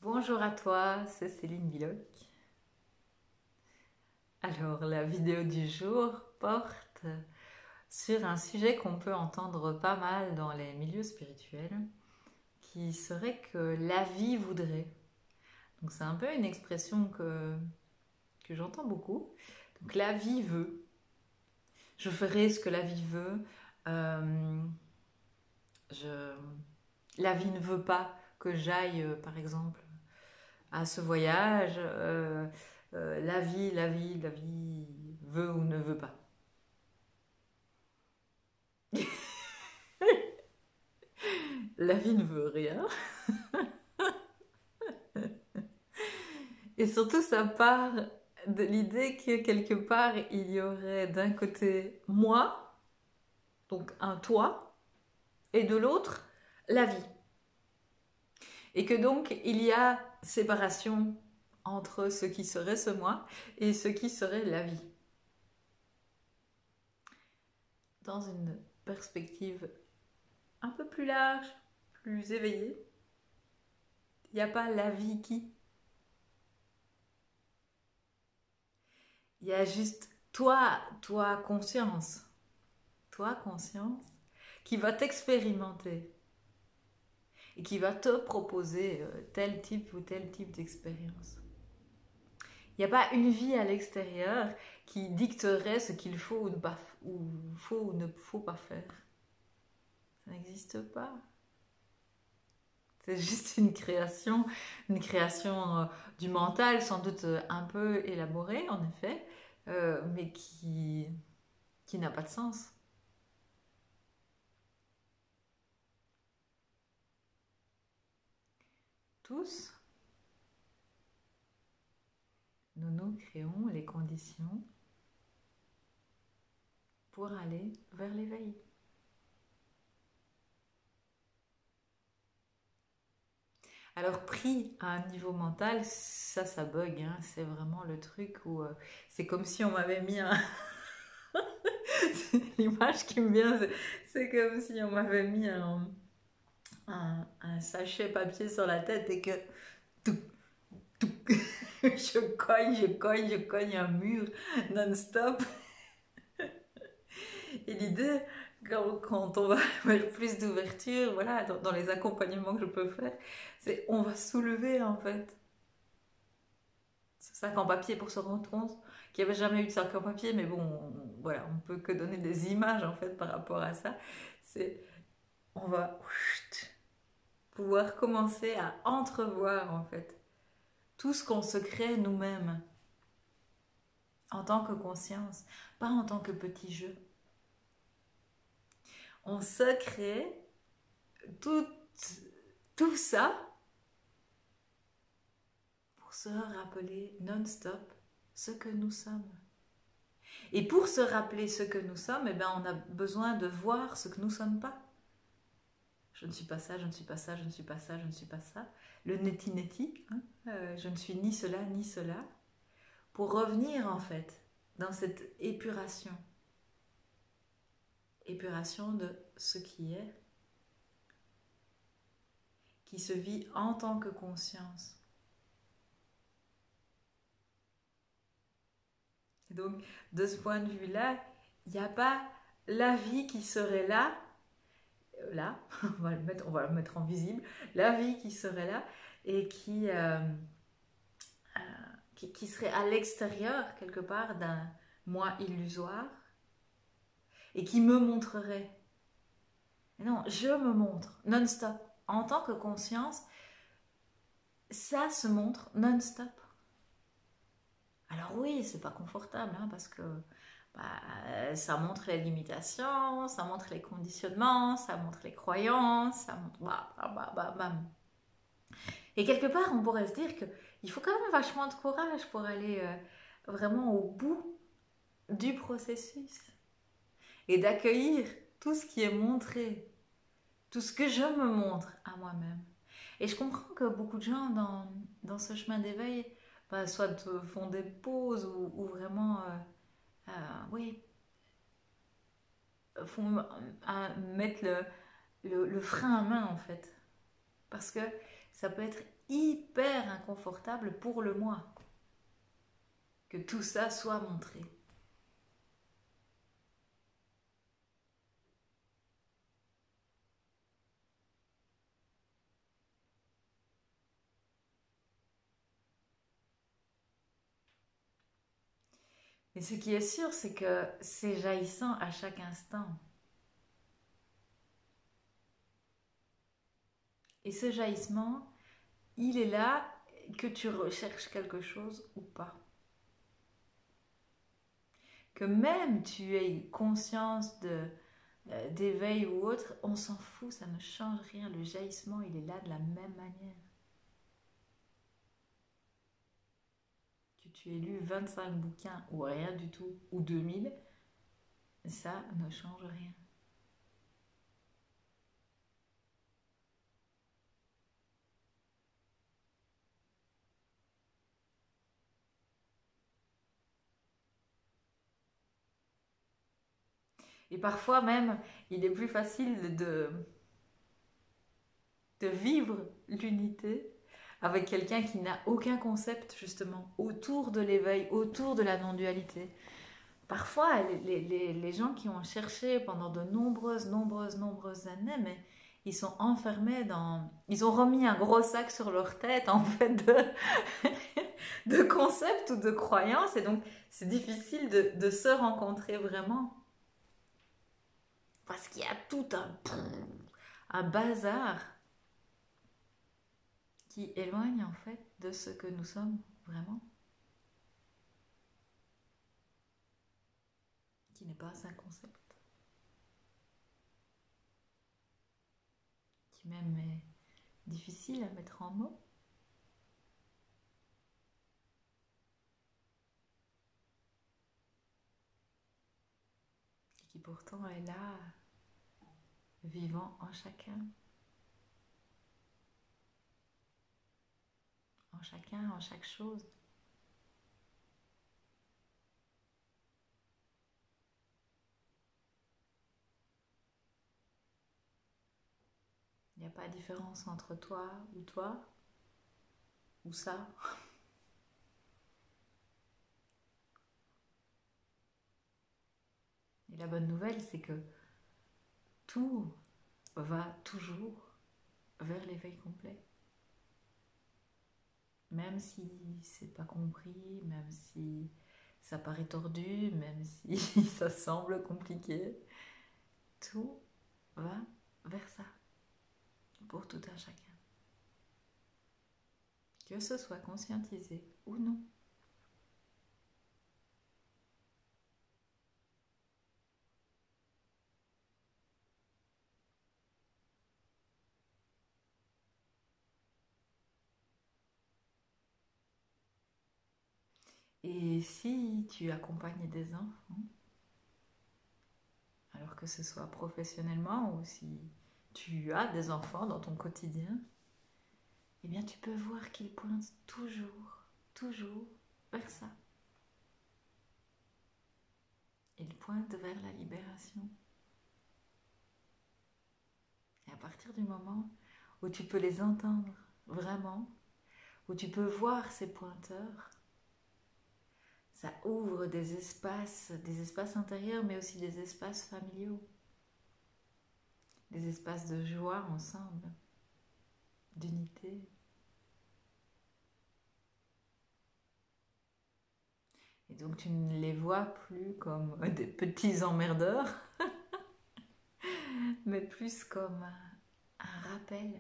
Bonjour à toi, c'est Céline Biloc. Alors, la vidéo du jour porte sur un sujet qu'on peut entendre pas mal dans les milieux spirituels, qui serait que la vie voudrait. Donc, c'est un peu une expression que j'entends beaucoup. Donc, la vie veut. Je ferai ce que la vie veut. Euh, je... La vie ne veut pas que j'aille, par exemple, à ce voyage. La vie veut ou ne veut pas. La vie ne veut rien. Et surtout, ça part de l'idée que quelque part, il y aurait d'un côté moi, donc un toi, et de l'autre, la vie. Et que donc, il y a séparation entre ce qui serait ce moi et ce qui serait la vie. Dans une perspective un peu plus large, plus éveillée, il n'y a pas la vie qui. Il y a juste conscience. Toi, conscience, qui va t'expérimenter et qui va te proposer tel type ou tel type d'expérience. Il n'y a pas une vie à l'extérieur qui dicterait ce qu'il faut ou ne faut pas faire. Ça n'existe pas. C'est juste une création du mental, sans doute un peu élaborée en effet, mais qui n'a pas de sens. Tous, nous nous créons les conditions pour aller vers l'éveil. Alors pris à un niveau mental, ça bug, hein. C'est vraiment le truc où c'est comme si on m'avait mis un... L'image qui me vient, c'est comme si on m'avait mis un sachet papier sur la tête et que tout, tout, je cogne un mur non-stop. Et l'idée, quand on va vers plus d'ouverture, voilà, dans les accompagnements que je peux faire, c'est on va soulever en fait ce sac en papier pour se rendre compte qu'il n'y avait jamais eu de sac en papier, mais bon, voilà, on peut que donner des images en fait par rapport à ça. C'est on va pouvoir commencer à entrevoir en fait tout ce qu'on se crée nous-mêmes en tant que conscience, pas en tant que petit jeu. On se crée tout, tout ça pour se rappeler non-stop ce que nous sommes. Et pour se rappeler ce que nous sommes, eh ben, on a besoin de voir ce que nous ne sommes pas. Je ne suis pas ça, je ne suis pas ça, je ne suis pas ça, je ne suis pas ça. Le neti-neti, hein, je ne suis ni cela, ni cela. Pour revenir en fait dans cette épuration. Épuration de ce qui se vit en tant que conscience. Et donc, de ce point de vue-là, il n'y a pas la vie qui serait là, on va le mettre en visible, la vie qui serait là et qui serait à l'extérieur, quelque part, d'un moi illusoire et qui me montrerait. Et non, je me montre non-stop. En tant que conscience, ça se montre non-stop. Alors oui, c'est pas confortable, hein, parce que ça montre les limitations, ça montre les conditionnements, ça montre les croyances, ça montre... Et quelque part, on pourrait se dire qu'il faut quand même vachement de courage pour aller vraiment au bout du processus et d'accueillir tout ce qui est montré, tout ce que je me montre à moi-même. Et je comprends que beaucoup de gens dans ce chemin d'éveil, soit font des pauses ou vraiment, oui, font mettre le frein à main en fait. Parce que ça peut être hyper inconfortable pour le moi que tout ça soit montré. Mais ce qui est sûr, c'est que c'est jaillissant à chaque instant. Et ce jaillissement, il est là que tu recherches quelque chose ou pas. Que même tu aies conscience d'éveil ou autre, on s'en fout, ça ne change rien. Le jaillissement, il est là de la même manière. Que tu aies lu 25 bouquins ou rien du tout, ou 2000, ça ne change rien. Et parfois même, il est plus facile de vivre l'unité avec quelqu'un qui n'a aucun concept justement autour de l'éveil, autour de la non-dualité. Parfois, les gens qui ont cherché pendant de nombreuses années, mais ils sont enfermés dans... Ils ont remis un gros sac sur leur tête, en fait, de concepts ou de croyances, et donc c'est difficile de se rencontrer vraiment. Parce qu'il y a tout un bazar qui éloigne, en fait, de ce que nous sommes vraiment. Qui n'est pas un concept. Qui même est difficile à mettre en mots. Et qui pourtant est là, vivant en chacun. En chacun, en chaque chose. Il n'y a pas de différence entre toi ou ça. Et la bonne nouvelle, c'est que tout va toujours vers l'éveil complet. Même si c'est pas compris, même si ça paraît tordu, même si ça semble compliqué, tout va vers ça, pour tout un chacun. Que ce soit conscientisé ou non. Et si tu accompagnes des enfants, alors que ce soit professionnellement ou si tu as des enfants dans ton quotidien, eh bien tu peux voir qu'ils pointent toujours vers ça. Ils pointent vers la libération. Et à partir du moment où tu peux les entendre vraiment, où tu peux voir ces pointeurs, ça ouvre des espaces intérieurs, mais aussi des espaces familiaux, des espaces de joie ensemble, d'unité. Et donc tu ne les vois plus comme des petits emmerdeurs, mais plus comme un rappel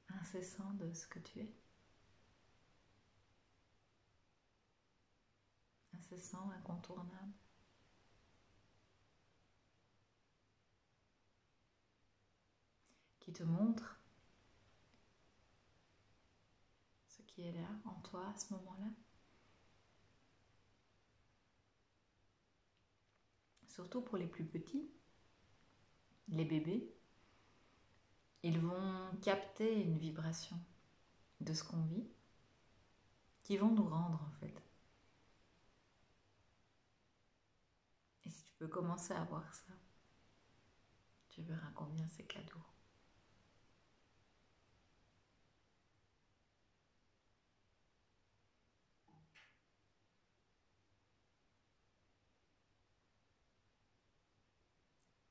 incessant de ce que tu es. Incessant, incontournable. Qui te montre ce qui est là en toi à ce moment-là. Surtout pour les plus petits, les bébés, ils vont capter une vibration de ce qu'on vit, qui vont nous rendre en fait. Et si tu peux commencer à voir ça, tu verras combien c'est cadeau.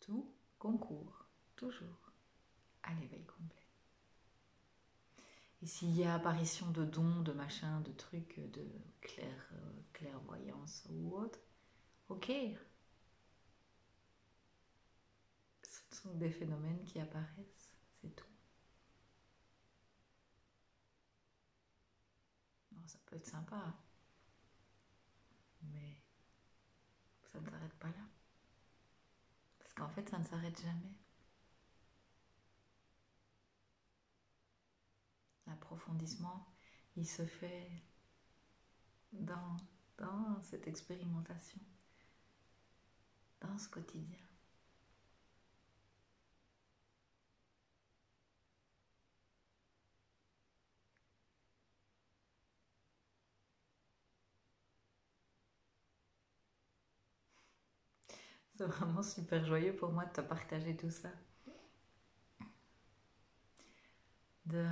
Tout concourt toujours à l'éveil complet. Et s'il y a apparition de dons, de machins, de trucs, de clairvoyance ou autre, ok. Ce sont des phénomènes qui apparaissent, c'est tout. Non, ça peut être sympa, hein, mais ça ne s'arrête pas là. Parce qu'en fait, ça ne s'arrête jamais. L'approfondissement, il se fait dans, dans cette expérimentation, dans ce quotidien. C'est vraiment super joyeux pour moi de te partager tout ça. De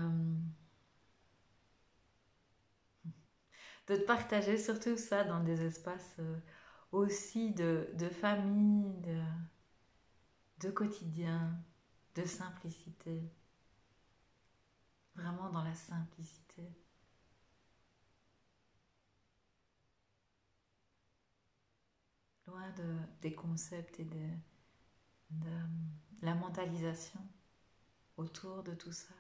te partager surtout ça dans des espaces aussi de famille, de quotidien, de simplicité. Vraiment dans la simplicité. Loin des concepts et de la mentalisation autour de tout ça.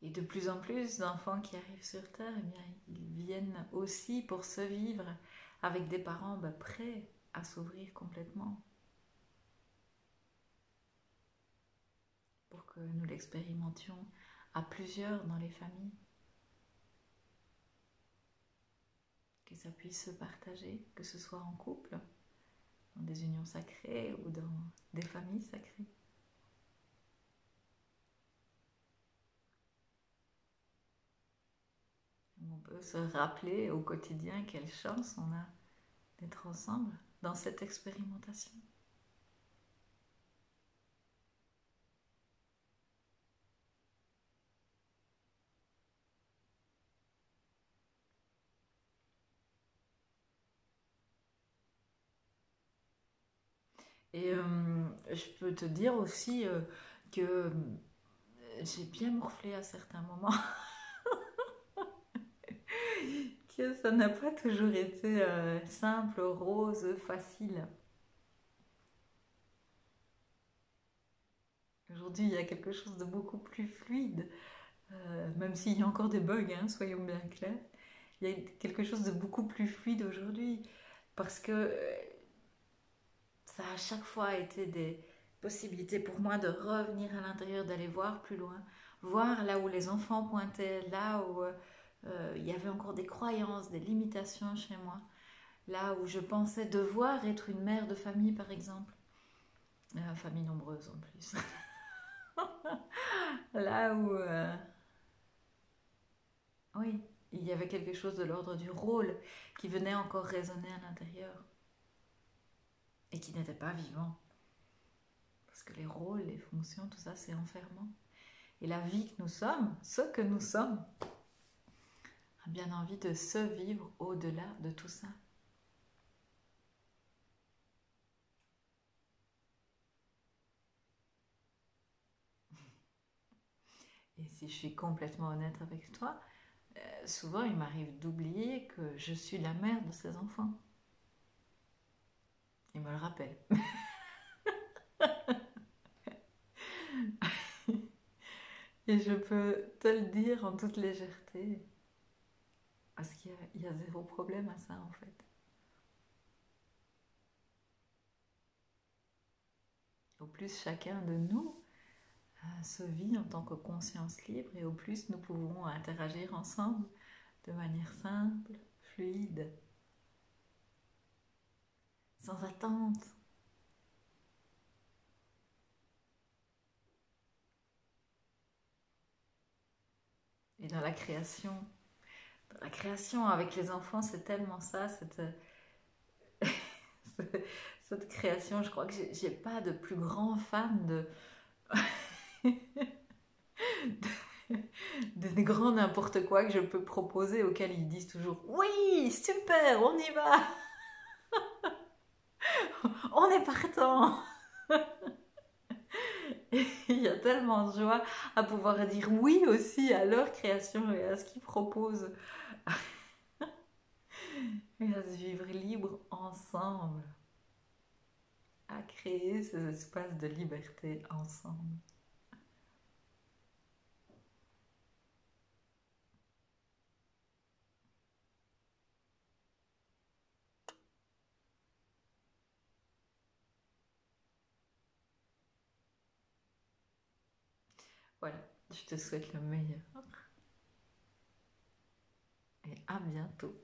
Et de plus en plus d'enfants qui arrivent sur Terre, eh bien, ils viennent aussi pour se vivre avec des parents prêts à s'ouvrir complètement. Pour que nous l'expérimentions à plusieurs dans les familles. Que ça puisse se partager, que ce soit en couple, dans des unions sacrées ou dans des familles sacrées. On peut se rappeler au quotidien quelle chance on a d'être ensemble dans cette expérimentation. Et je peux te dire aussi que j'ai bien morflé à certains moments, que ça n'a pas toujours été simple, rose, facile. Aujourd'hui, il y a quelque chose de beaucoup plus fluide, même s'il y a encore des bugs, hein, soyons bien clairs. Il y a quelque chose de beaucoup plus fluide aujourd'hui, parce que ça a à chaque fois été des possibilités pour moi de revenir à l'intérieur, d'aller voir plus loin, voir là où les enfants pointaient, là où il y avait encore des croyances, des limitations chez moi, là où je pensais devoir être une mère de famille par exemple, famille nombreuse en plus, là où oui, il y avait quelque chose de l'ordre du rôle qui venait encore résonner à l'intérieur et qui n'était pas vivant. Parce que les rôles, les fonctions, tout ça, c'est enfermant. Et la vie que nous sommes, ce que nous sommes, a bien envie de se vivre au-delà de tout ça. Et si je suis complètement honnête avec toi, souvent il m'arrive d'oublier que je suis la mère de ces enfants. Il me le rappelle. Et je peux te le dire en toute légèreté, parce qu'il y a zéro problème à ça en fait. Au plus chacun de nous se vit en tant que conscience libre et au plus nous pouvons interagir ensemble de manière simple, fluide, sans attente. Et dans la création avec les enfants, c'est tellement ça, cette création. Je crois que j'ai pas de plus grand fan des grands n'importe quoi que je peux proposer auxquels ils disent toujours oui, super, on y va, on est partant. Il y a tellement de joie à pouvoir dire oui aussi à leur création et à ce qu'ils proposent et à se vivre libre ensemble, à créer ces espaces de liberté ensemble. Voilà, je te souhaite le meilleur et à bientôt.